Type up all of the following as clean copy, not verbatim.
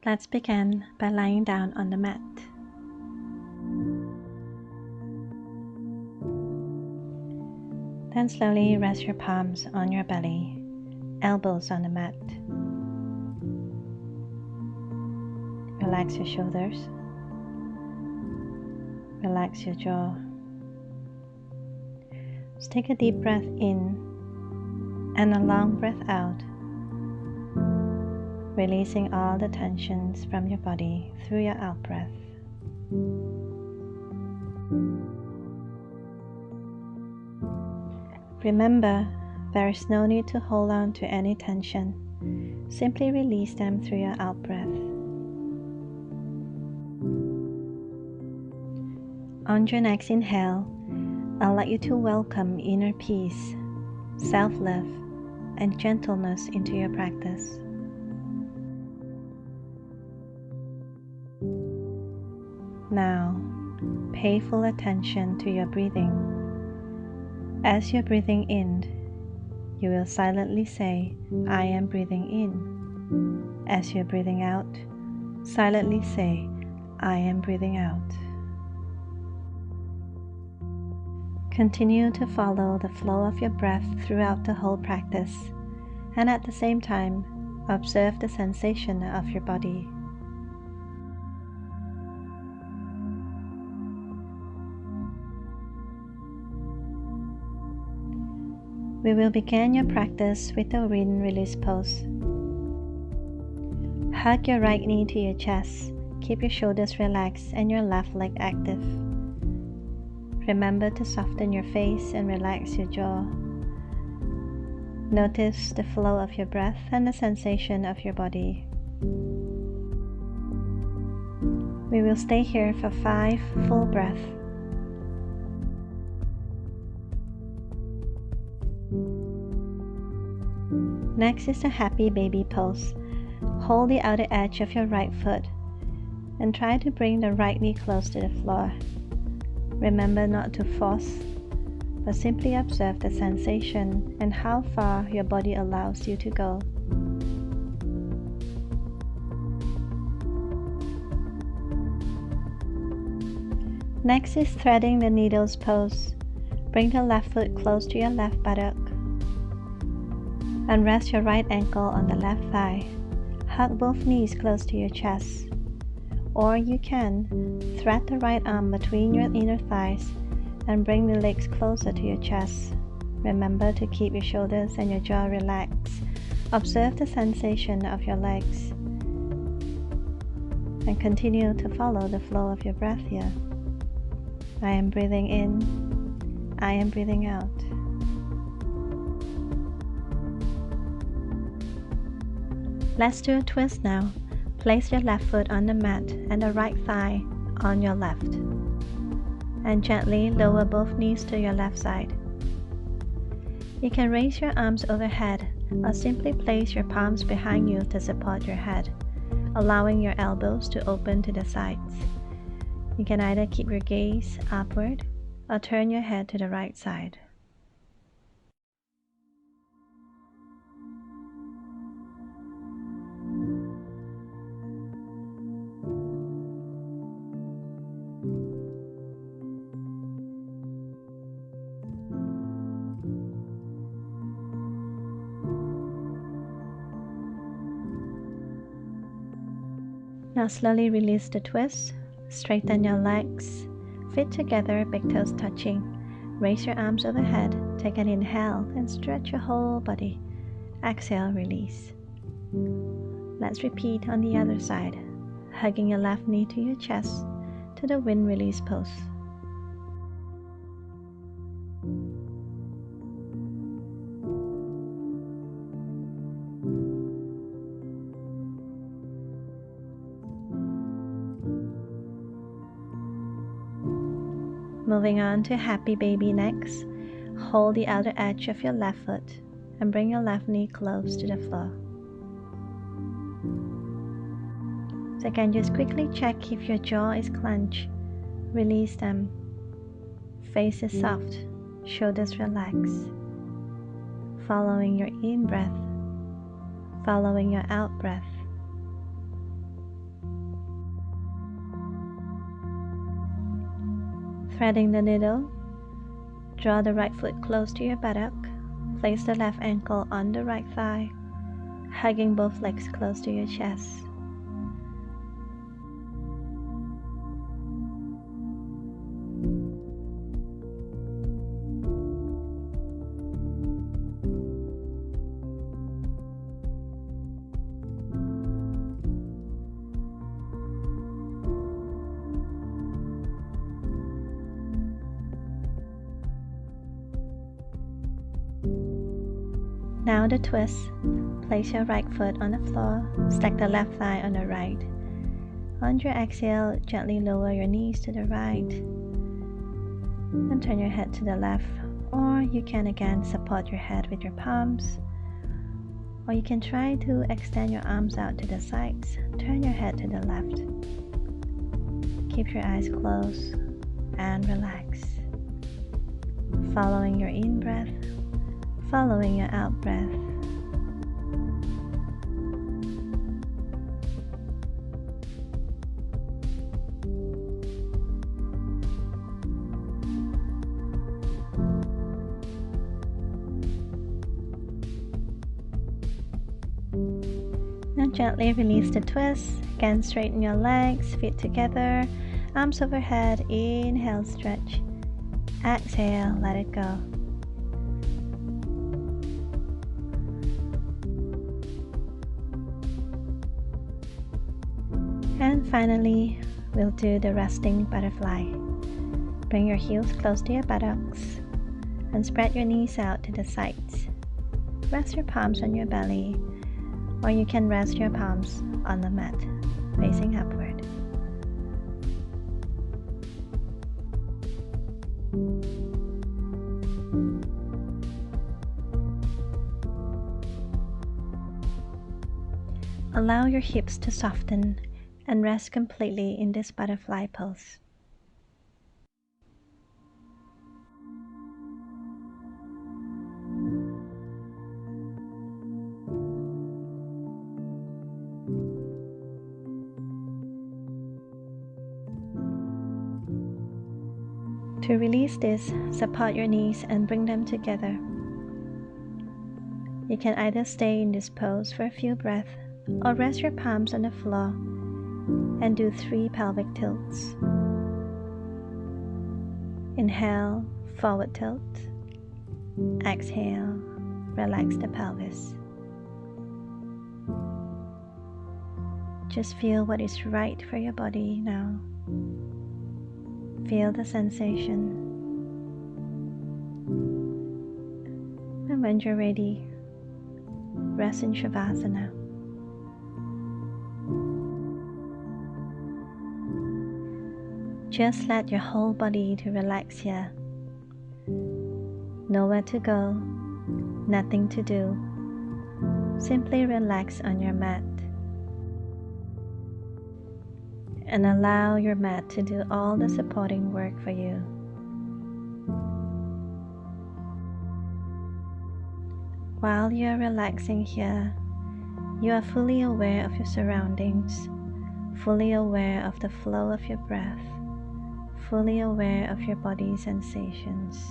Let's begin by lying down on the mat. Then slowly rest your palms on your belly, elbows on the mat. Relax your shoulders. Relax your jaw. Just take a deep breath in and a long breath out, releasing all the tensions from your body through your out breath. Remember, there is no need to hold on to any tension. Simply release them through your out breath. On your next inhale, I'd like you to welcome inner peace, self-love, and gentleness into your practice. Now, pay full attention to your breathing. As you're breathing in, you will silently say, "I am breathing in." As you're breathing out, silently say, "I am breathing out." Continue to follow the flow of your breath throughout the whole practice, and at the same time, observe the sensation of your body. We will begin your practice with the wind release pose. Hug your right knee to your chest, keep your shoulders relaxed and your left leg active. Remember to soften your face and relax your jaw. Notice the flow of your breath and the sensation of your body. We will stay here for 5 full breaths. Next is the happy baby pose. Hold the outer edge of your right foot and try to bring the right knee close to the floor. Remember not to force, but simply observe the sensation and how far your body allows you to go. Next is threading the needles pose. Bring the left foot close to your left buttock and rest your right ankle on the left thigh. Hug both knees close to your chest. Or you can thread the right arm between your inner thighs and bring the legs closer to your chest. Remember to keep your shoulders and your jaw relaxed. Observe the sensation of your legs. And continue to follow the flow of your breath here. I am breathing in. I am breathing out. Let's do a twist now. Place your left foot on the mat and the right thigh on your left. And gently lower both knees to your left side. You can raise your arms overhead or simply place your palms behind you to support your head, allowing your elbows to open to the sides. You can either keep your gaze upward or turn your head to the right side. Now slowly release the twist, straighten your legs, feet together, big toes touching. Raise your arms overhead, take an inhale and stretch your whole body. Exhale, release. Let's repeat on the other side, hugging your left knee to your chest to the wind release pose. Moving on to happy baby next. Hold the outer edge of your left foot and bring your left knee close to the floor. So again, just quickly check if your jaw is clenched. Release them. Face is soft, shoulders relaxed. Following your in breath, following your out breath. Threading the needle, draw the right foot close to your buttock. Place the left ankle on the right thigh, hugging both legs close to your chest. Now the twist. Place your right foot on the floor, stack the left thigh on the right. On your exhale, gently lower your knees to the right and turn your head to the left, or you can again support your head with your palms, or you can try to extend your arms out to the sides. Turn your head to the left. Keep your eyes closed and relax. Following your in-breath, following your out-breath. Now gently release the twist. Again, straighten your legs, feet together, arms overhead. Inhale, stretch. Exhale, let it go. And finally, we'll do the resting butterfly. Bring your heels close to your buttocks and spread your knees out to the sides. Rest your palms on your belly, or you can rest your palms on the mat, facing upward. Allow your hips to soften and rest completely in this butterfly pose. To release this, support your knees and bring them together. You can either stay in this pose for a few breaths or rest your palms on the floor and do 3 pelvic tilts. Inhale, forward tilt. Exhale, relax the pelvis. Just feel what is right for your body now. Feel the sensation. And when you're ready, rest in Shavasana. Just let your whole body to relax here. Nowhere to go, nothing to do. Simply relax on your mat. And allow your mat to do all the supporting work for you. While you are relaxing here, you are fully aware of your surroundings, fully aware of the flow of your breath, fully aware of your body sensations.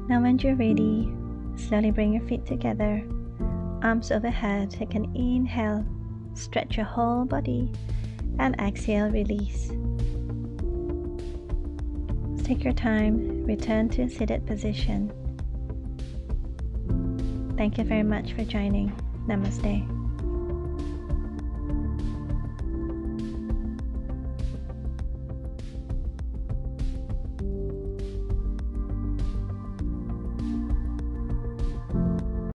Now when you're ready, slowly bring your feet together, arms overhead. Take an inhale, stretch your whole body, and exhale, release. Take your time, return to a seated position. Thank you very much for joining. Namaste.